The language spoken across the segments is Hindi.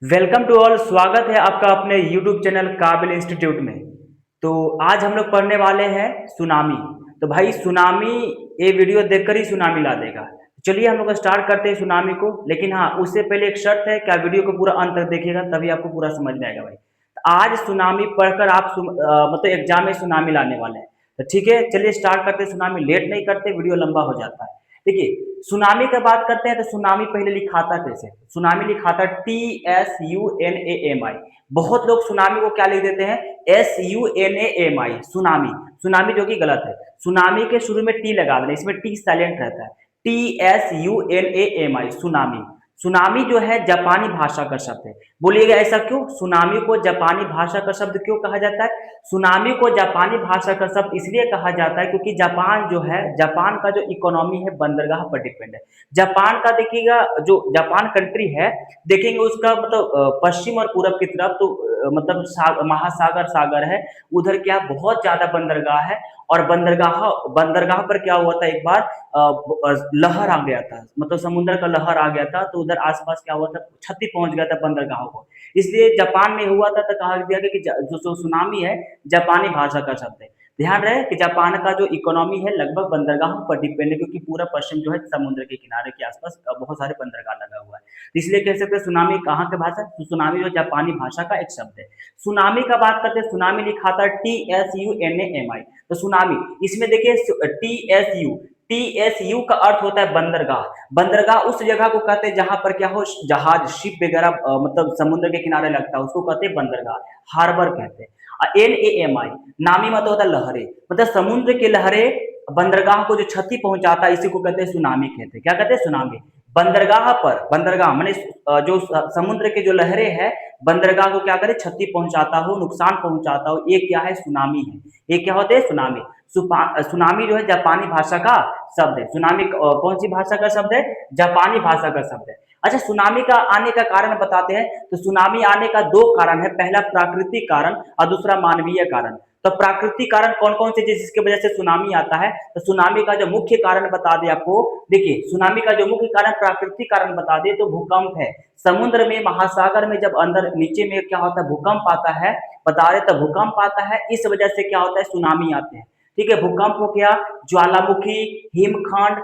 Welcome to all. स्वागत है आपका अपने यूट्यूब चैनल काबिल इंस्टीट्यूट में। तो आज हम लोग पढ़ने वाले हैं सुनामी। तो भाई सुनामी, ये वीडियो देखकर ही सुनामी ला देगा। चलिए हम लोग स्टार्ट करते हैं सुनामी को। लेकिन हाँ, उससे पहले एक शर्त है, क्या वीडियो को पूरा अंत तक देखिएगा तभी आपको पूरा समझ में आएगा भाई। तो आज सुनामी पढ़कर आप मतलब एग्जाम में सुनामी लाने वाले हैं। तो ठीक है, चलिए स्टार्ट करते हैं सुनामी। लेट नहीं करते, वीडियो लंबा हो जाता है। देखिए सुनामी का बात करते हैं तो सुनामी पहले लिखाता कैसे? सुनामी लिखाता TSUNAMI। बहुत लोग सुनामी को क्या लिख देते हैं? SUNAMI, tsunami. सुनामी जो कि गलत है। सुनामी के शुरू में टी लगा देना, इसमें टी साइलेंट रहता है। TSUNAMI, tsunami. सुनामी जो है जापानी भाषा का शब्द है। बोलिएगा ऐसा क्यों? सुनामी को जापानी भाषा का शब्द क्यों कहा जाता है? सुनामी को जापानी भाषा का शब्द इसलिए कहा जाता है क्योंकि जापान जो है, जापान का जो इकोनॉमी है बंदरगाह पर डिपेंड है। जापान का देखिएगा, जो जापान कंट्री है, देखेंगे उसका मतलब पश्चिम और पूरब की तरफ तो मतलब महासागर सागर है। उधर क्या बहुत ज्यादा बंदरगाह है। और बंदरगाह बंदरगाह पर क्या हुआ था, एक बार लहर आ गया था, मतलब समुद्र का लहर आ गया था, तो उधर आसपास क्या हुआ था, क्षति पहुंच गया था बंदरगाहों को। इसलिए जापान में हुआ था तो कहा गया कि जो सुनामी है जापानी भाषा का शब्द है। ध्यान रहे कि जापान का जो इकोनॉमी है लगभग बंदरगाहों पर डिपेंड है, क्योंकि पूरा पश्चिम जो है समुद्र के किनारे के आसपास बहुत सारे बंदरगाह लगा हुआ है। इसलिए कह सकते हैं सुनामी कहाँ की भाषा? तो सुनामी जो जापानी भाषा का एक शब्द है। सुनामी का बात करते हैं, सुनामी लिखा था TSUNAMI। तो सुनामी, इसमें देखिए TSU, TSU का अर्थ होता है बंदरगाह। बंदरगाह उस जगह को कहते हैं जहां पर क्या हो, जहाज शिप वगैरह मतलब समुद्र के किनारे लगता है, उसको कहते हैं बंदरगाह, हार्बर कहते हैं। NAMI, नामी मतलब होता है लहरें, मतलब समुद्र की लहरें बंदरगाह को जो क्षति पहुंचाता है इसी को कहते हैं सुनामी कहते हैं। क्या कहते हैं? सुनामी। बंदरगाह पर, बंदरगाह माने जो समुद्र के जो लहरें हैं बंदरगाह को क्या करे, क्षति पहुंचाता हो, नुकसान पहुंचाता हो, ये क्या है? सुनामी है। ये क्या होते हैं? सुनामी। सुनामी जो है जापानी भाषा का शब्द है। सुनामी कौन सी भाषा का शब्द है? जापानी भाषा का शब्द है। अच्छा, सुनामी का आने का कारण बताते हैं। तो सुनामी आने का दो कारण है, पहला प्राकृतिक कारण और दूसरा मानवीय कारण। तो प्राकृतिक कारण कौन कौन से जिसकी वजह से सुनामी आता है? तो सुनामी का जो मुख्य कारण बता दें आपको। देखिए सुनामी का जो मुख्य कारण, प्राकृतिक कारण बता दें तो भूकंप है। समुद्र में, महासागर में जब अंदर नीचे में क्या होता है, भूकंप आता है, बता रहे तो भूकंप आता है, इस वजह से क्या होता है, सुनामी आते हैं। ठीक है, भूकंप हो गया, ज्वालामुखी, हिमखंड,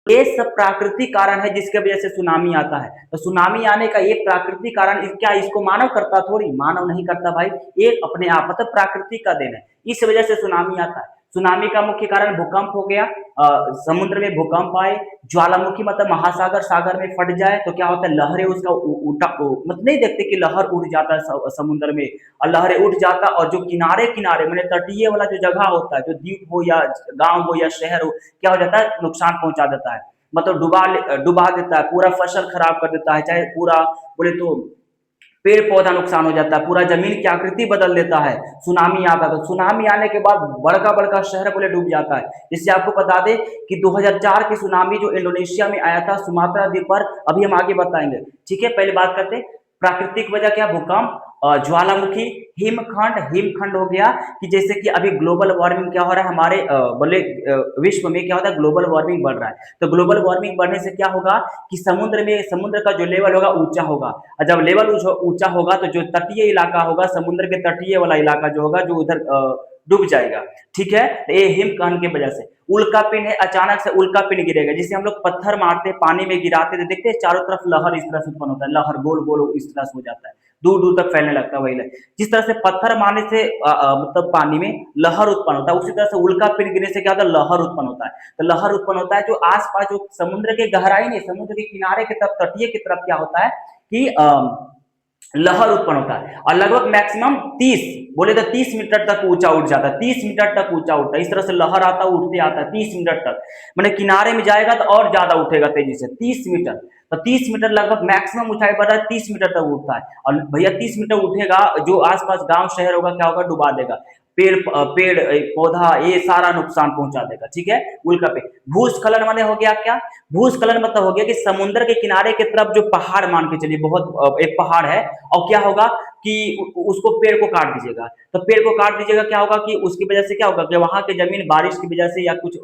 ये सब प्राकृतिक कारण है जिसके वजह से सुनामी आता है। तो सुनामी आने का ये प्राकृतिक कारण, क्या इसको मानव करता? थोड़ी, मानव नहीं करता भाई, ये अपने आप मतलब प्राकृतिक का देन है। इस वजह से सुनामी आता है। सुनामी का मुख्य कारण भूकंप हो गया, समुद्र में भूकंप आए, ज्वालामुखी मतलब महासागर सागर में फट जाए तो क्या होता है, लहरें उसका मतलब नहीं देखते कि लहर उठ जाता है समुद्र में, और लहरें उठ जाता, और जो किनारे किनारे मैंने तटीय वाला जो जगह होता है, जो द्वीप हो या गांव हो या शहर हो, क्या हो जाता है, नुकसान पहुंचा देता है। मतलब डुबा देता है, पूरा फसल खराब कर देता है, चाहे पूरा बोले तो पेड़ पौधा नुकसान हो जाता है, पूरा जमीन की आकृति बदल देता है। सुनामी आता है तो सुनामी आने के बाद बड़का बड़का शहर बोले डूब जाता है। जिससे आपको बता दें कि 2004 की सुनामी जो इंडोनेशिया में आया था, सुमात्रा द्वीप पर, अभी हम आगे बताएंगे। ठीक है, पहले बात करते हैं प्राकृतिक वजह क्या, भूकंप, ज्वालामुखी, हिमखंड। हिमखंड हो गया कि जैसे कि अभी ग्लोबल वार्मिंग क्या हो रहा है हमारे बोले विश्व में क्या होता है, ग्लोबल वार्मिंग बढ़ रहा है। तो ग्लोबल वार्मिंग बढ़ने से क्या होगा कि समुद्र में, समुद्र का जो लेवल होगा ऊंचा होगा, और जब लेवल ऊंचा होगा तो जो तटीय इलाका होगा, समुद्र के तटीय वाला इलाका जो होगा, जो उधर डूब जाएगा। ठीक है, तो ये हिमकहन की वजह से। उल्का पिंड है, अचानक से उल्का पिंड गिरेगा, जिसे हम लोग पत्थर मारते हैं, पानी में गिराते थे, देखते हैं चारों तरफ लहर इस तरह से उत्पन्न होता है, लहर गोल गोल इस तरह से हो जाता है, दूर दूर तक फैलने लगता है वही लहर। जिस तरह से पत्थर मारने से मतलब पानी में लहर उत्पन्न होता है, उसी तरह से उल्का पिंड गिरने से क्या होता है, लहर उत्पन्न होता है। तो लहर उत्पन्न होता है, जो आसपास जो समुद्र के गहराई में, समुद्र के किनारे की तरफ, तटीय की तरफ क्या होता है कि लहर उत्पन्न होता है, और लगभग मैक्सिमम 30, बोले तो 30 मीटर तक ऊंचा उठ जाता है, 30 मीटर तक ऊंचा उठता है। इस तरह से लहर आता उठते आता है 30 मीटर तक, मैंने किनारे में जाएगा तो और ज्यादा उठेगा तेजी से, 30 मीटर। तो 30 मीटर लगभग मैक्सिमम ऊंचाई पर है, 30 मीटर तक उठता है। और भैया 30 मीटर उठेगा, जो आसपास गांव शहर होगा क्या होगा, डुबा देगा। पेड़ पौधा ये सारा नुकसान पहुंचा देगा। ठीक है, उल्का पे। भूस्खलन माने हो गया क्या? भूस्खलन मतलब हो गया कि समुद्र के किनारे की तरफ जो पहाड़, मान के चलिए बहुत एक पहाड़ है, और क्या होगा कि उसको पेड़ को काट दीजिएगा। तो पेड़ को काट दीजिएगा, क्या होगा कि उसकी वजह से क्या होगा कि वहां की जमीन बारिश की वजह से या कुछ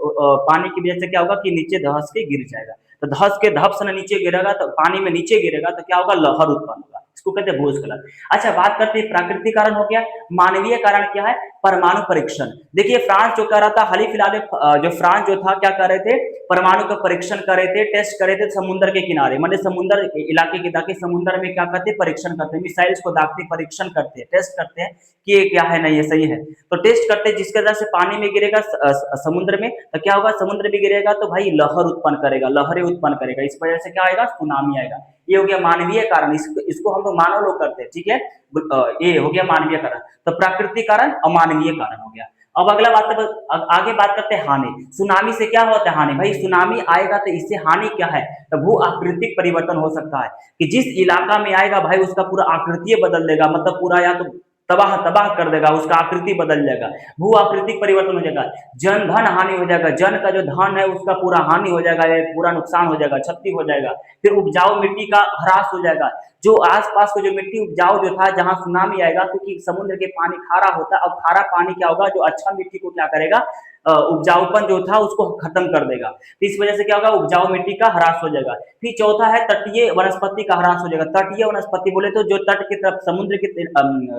पानी की वजह से क्या होगा कि नीचे धंस के गिर जाएगा। तो धस के धप से नीचे गिरेगा, तो पानी में नीचे गिरेगा तो क्या होगा, लहर उत्पन्न होगा, इसको कहते हैं भूस्खलन। अच्छा, बात करते हैं प्राकृतिक कारण हो गया। मानवीय कारण क्या है, परमाणु परीक्षण। देखिए फ्रांस जो कर रहा था हाल ही फिलहाल जो फ्रांस जो था क्या कर रहे थे, परमाणु का परीक्षण कर रहे थे, टेस्ट कर रहे थे समुद्र के किनारे, मतलब समुद्र इलाके के ताकि समुद्र में क्या करते हैं, परीक्षण करते हैं, मिसाइल्स को दागते परीक्षण करते हैं, टेस्ट करते हैं कि ये क्या है, नहीं ये सही है, तो टेस्ट करते हैं। जिसके वजह से पानी में गिरेगा समुद्र में, तो क्या होगा, समुद्र में गिरेगा तो भाई लहर उत्पन्न करेगा, लहरें उत्पन्न करेगा, इस वजह से क्या आएगा, सुनामी आएगा। ये हो गया मानवीय कारण, इसको हम लोग मानव लोग करते हैं, ठीक है। ये हो गया मानवीय कारण। तो प्राकृतिक कारण, अमानवीय कारण हो गया। अब अगला आगे बात करते हैं हानि। सुनामी से क्या होता है, हानि। भाई सुनामी आएगा तो इससे हानि क्या है, तो भू आकृतिक परिवर्तन हो सकता है, कि जिस इलाका में आएगा भाई उसका पूरा आकृति बदल देगा, मतलब पूरा या तो तबाह तबाह कर देगा, उसका आकृति बदल जाएगा, भू आकृतिक परिवर्तन हो जाएगा, जन धन हानि हो जाएगा, जन का जो धन है उसका पूरा हानि हो जाएगा, पूरा नुकसान हो जाएगा, क्षति हो जाएगा। फिर उपजाऊ मिट्टी का ह्रास हो जाएगा, जो आसपास को जो मिट्टी उपजाऊ जो था जहां सुनामी आएगा, क्योंकि समुद्र के पानी खारा होता है, अब खारा पानी क्या होगा, जो अच्छा मिट्टी को क्या करेगा, उपजाऊपन जो था उसको खत्म कर देगा, तो इस वजह से क्या होगा, उपजाऊ मिट्टी का ह्रास हो जाएगा। फिर चौथा है तटीय वनस्पति का ह्रास हो जाएगा। तटीय वनस्पति बोले तो जो तट की तरफ, समुद्र के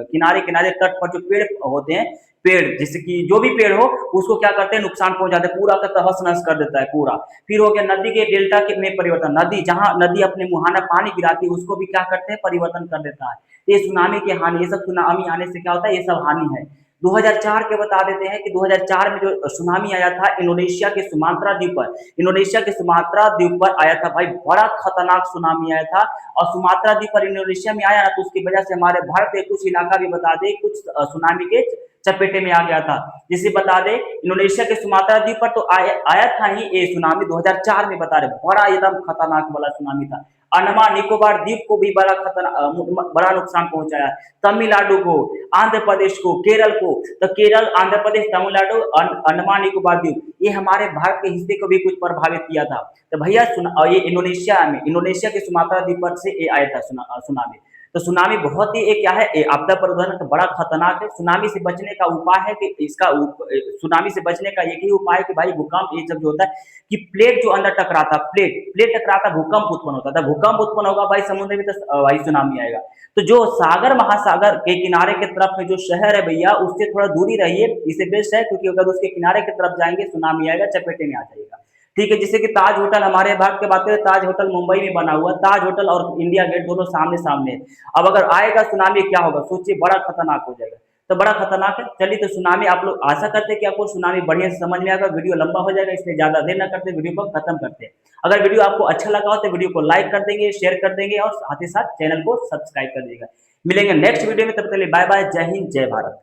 किनारे किनारे तट पर जो पेड़ होते हैं, पेड़ जैसे कि जो भी पेड़ हो उसको क्या करते हैं, नुकसान पहुंचाते हैं, पूरा का तहस नहस कर देता है पूरा। फिर हो गया नदी के डेल्टा के में परिवर्तन, नदी जहां नदी अपने मुहाना पानी गिराती है उसको भी क्या करते हैं, परिवर्तन कर देता है। ये सुनामी की हानि, ये सब सुनामी आने से क्या होता है, ये सब हानि है। 2004 के बता देते हैं कि 2004 में जो सुनामी आया था इंडोनेशिया के सुमात्रा द्वीप पर, इंडोनेशिया के सुमात्रा द्वीप पर आया था भाई, बड़ा खतरनाक सुनामी आया था। और सुमात्रा द्वीप पर इंडोनेशिया में आया तो उसकी वजह से हमारे भारत के कुछ इलाका भी बता दे कुछ सुनामी के चपेटे में आ गया था। जिसे बता दे इंडोनेशिया के सुमात्रा द्वीप पर तो आया था ही ये सुनामी 2004 में, बता रहे बड़ा एकदम खतरनाक वाला सुनामी था। अंडमान निकोबार द्वीप को भी बड़ा नुकसान पहुंचाया, तमिलनाडु को, आंध्र प्रदेश को, केरल को। तो केरल, आंध्र प्रदेश, तमिलनाडु, अंडमान निकोबार द्वीप, ये हमारे भारत के हिस्से को भी कुछ प्रभावित किया था। तो भैया ये इंडोनेशिया के सुमात्रा द्वीप पर से ये आया था सुनामी। तो सुनामी बहुत ही एक क्या है, आपदा प्रबंधन का बड़ा खतरनाक है। सुनामी से बचने का उपाय है कि सुनामी से बचने का एक ही उपाय है कि भाई भूकंप, ये सब जो होता है कि प्लेट जो अंदर टकराता, प्लेट टकराता, भूकंप उत्पन्न होता था, भूकंप उत्पन्न होगा भाई समुद्र में, तो भाई सुनामी आएगा। तो जो सागर महासागर के किनारे के तरफ में जो शहर है भैया, उससे थोड़ा दूरी रहिए, इसे बेस्ट है, क्योंकि अगर उसके किनारे की तरफ जाएंगे सुनामी आएगा, चपेटे में आ जाएगा। ठीक है, जैसे कि ताज होटल, हमारे भारत की बात करें, ताज होटल मुंबई में बना हुआ, ताज होटल और इंडिया गेट दोनों सामने सामने है। अब अगर आएगा सुनामी क्या होगा सोचिए, बड़ा खतरनाक हो जाएगा। तो बड़ा खतरनाक है। चलिए, तो सुनामी आप लोग आशा करते हैं कि आपको सुनामी बढ़िया से समझ में आएगा। वीडियो लंबा हो जाएगा, इसलिए ज्यादा देर न करते, वीडियो को खत्म करते हैं। अगर वीडियो आपको अच्छा लगा हो तो वीडियो को लाइक कर देंगे, शेयर कर देंगे और साथ ही साथ चैनल को सब्सक्राइब कर दीजिएगा। मिलेंगे नेक्स्ट वीडियो में, तब तक के लिए बाय बाय, जय हिंद, जय भारत।